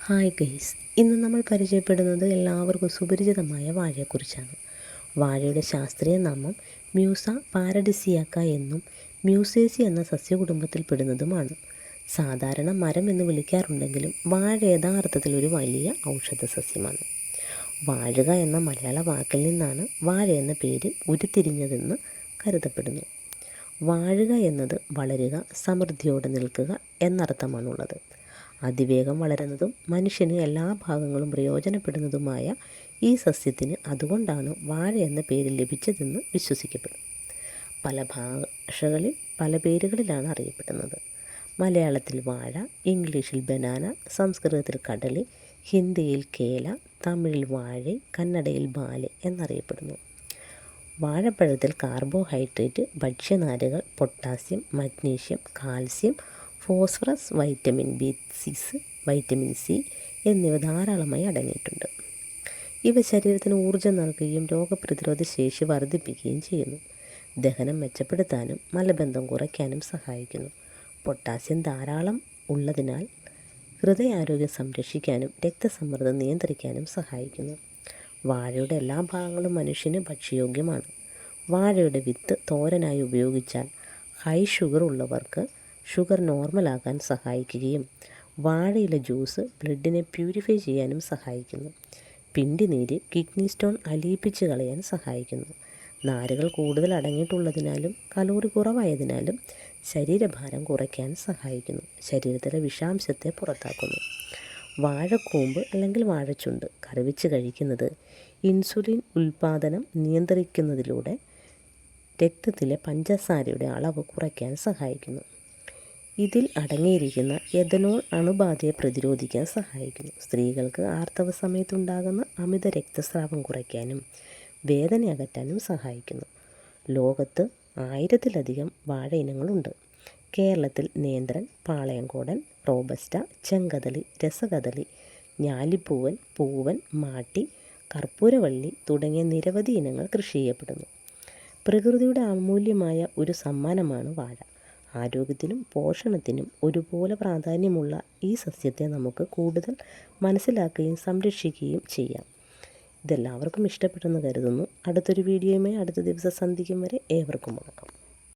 Hi guys, ഇന്ന് നമ്മൾ പരിചയപ്പെടുന്നത് എല്ലാവർക്കും സുപരിചിതമായ വാഴയെക്കുറിച്ചാണ്. വാഴയുടെ ശാസ്ത്രീയ നാമം മ്യൂസ പാരഡിസിയാക്ക എന്നും മ്യൂസേസി എന്ന സസ്യകുടുംബത്തിൽപ്പെടുന്നതുമാണ്. സാധാരണ മരം എന്ന് വിളിക്കാറുണ്ടെങ്കിലും വാഴ യഥാർത്ഥത്തിൽ ഒരു വലിയ ഔഷധ സസ്യമാണ്. വാഴുക എന്ന മലയാള വാക്കിൽ നിന്നാണ് വാഴ എന്ന പേര് ഉരുത്തിരിഞ്ഞതെന്ന് കരുതപ്പെടുന്നു. വാഴുക എന്നത് വളരുക, സമൃദ്ധിയോടെ നിൽക്കുക എന്നർത്ഥമാണുള്ളത്. അതിവേഗം വളരുന്നതും മനുഷ്യന് എല്ലാ ഭാഗങ്ങളും പ്രയോജനപ്പെടുന്നതുമായ ഈ സസ്യത്തിന് അതുകൊണ്ടാണ് വാഴ എന്ന പേര് ലഭിച്ചതെന്ന് വിശ്വസിക്കപ്പെടുന്നു. പല ഭാഷകളിൽ പല പേരുകളിലാണ് അറിയപ്പെടുന്നത്. മലയാളത്തിൽ വാഴ, ഇംഗ്ലീഷിൽ ബനാന, സംസ്കൃതത്തിൽ കടലി, ഹിന്ദിയിൽ കേല, തമിഴിൽ വാഴ, കന്നഡയിൽ ബാലെ എന്നറിയപ്പെടുന്നു. വാഴപ്പഴത്തിൽ കാർബോഹൈഡ്രേറ്റ്, ഭക്ഷ്യനാരുകൾ, potassium, magnesium, calcium, phosphorus, vitamin B6, vitamin C എന്നിവ ധാരാളമായി അടങ്ങിയിട്ടുണ്ട്. ഇവ ശരീരത്തിന് ഊർജ്ജം നൽകുകയും രോഗപ്രതിരോധ ശേഷി വർദ്ധിപ്പിക്കുകയും ചെയ്യുന്നു. ദഹനം മെച്ചപ്പെടുത്താനും മലബന്ധം കുറയ്ക്കാനും സഹായിക്കുന്നു. പൊട്ടാസ്യം ധാരാളം ഉള്ളതിനാൽ ഹൃദയാരോഗ്യം സംരക്ഷിക്കാനും രക്തസമ്മർദ്ദം നിയന്ത്രിക്കാനും സഹായിക്കുന്നു. വാഴയുടെ എല്ലാ ഭാഗങ്ങളും മനുഷ്യന് ഭക്ഷ്യയോഗ്യമാണ്. വാഴയുടെ വിത്ത് തോരനായി ഉപയോഗിച്ചാൽ ഹൈ ഷുഗർ ഉള്ളവർക്ക് ഷുഗർ നോർമലാക്കാൻ സഹായിക്കുകയും വാഴയില ജ്യൂസ് ബ്ലഡിനെ പ്യൂരിഫൈ ചെയ്യാനും സഹായിക്കുന്നു. പിണ്ടിനീര് കിഡ്നി സ്റ്റോൺ അലിയിപ്പിച്ച് കളയാൻ സഹായിക്കുന്നു. നാരുകൾ കൂടുതൽ അടങ്ങിയിട്ടുള്ളതിനാലും കലോറി കുറവായതിനാലും ശരീരഭാരം കുറയ്ക്കാൻ സഹായിക്കുന്നു. ശരീരത്തിലെ വിഷാംശത്തെ പുറത്താക്കുന്നു. വാഴക്കൂമ്പ് അല്ലെങ്കിൽ വാഴച്ചുണ്ട് കറിവെച്ച് കഴിക്കുന്നത് ഇൻസുലിൻ ഉൽപ്പാദനം നിയന്ത്രിക്കുന്നതിലൂടെ രക്തത്തിലെ പഞ്ചസാരയുടെ അളവ് കുറയ്ക്കാൻ സഹായിക്കുന്നു. ഇതിൽ അടങ്ങിയിരിക്കുന്ന എഥനോൾ അണുബാധയെ പ്രതിരോധിക്കാൻ സഹായിക്കുന്നു. സ്ത്രീകൾക്ക് ആർത്തവ സമയത്തുണ്ടാകുന്ന അമിത രക്തസ്രാവം കുറയ്ക്കാനും വേദന അകറ്റാനും സഹായിക്കുന്നു. ലോകത്ത് 1000-ലധികം വാഴ ഇനങ്ങളുണ്ട്. കേരളത്തിൽ നേന്ത്രൻ, പാളയംകോടൻ, റോബസ്റ്റ, ചെങ്കദളി, രസകദളി, ഞാലിപ്പൂവൻ, പൂവൻ, മാട്ടി, കർപ്പൂരവള്ളി തുടങ്ങിയ നിരവധി ഇനങ്ങൾ കൃഷി ചെയ്യപ്പെടുന്നു. പ്രകൃതിയുടെ അമൂല്യമായ ഒരു സമ്മാനമാണ് വാഴ. ആരോഗ്യത്തിനും പോഷണത്തിനും ഒരുപോലെ പ്രാധാന്യമുള്ള ഈ സസ്യത്തെ നമുക്ക് കൂടുതൽ മനസ്സിലാക്കുകയും സംരക്ഷിക്കുകയും ചെയ്യാം. ഇതെല്ലാവർക്കും ഇഷ്ടപ്പെട്ടെന്ന് കരുതുന്നു. അടുത്തൊരു വീഡിയോയുമായി അടുത്ത ദിവസം സന്ധിക്കും വരെ ഏവർക്കും വണക്കം.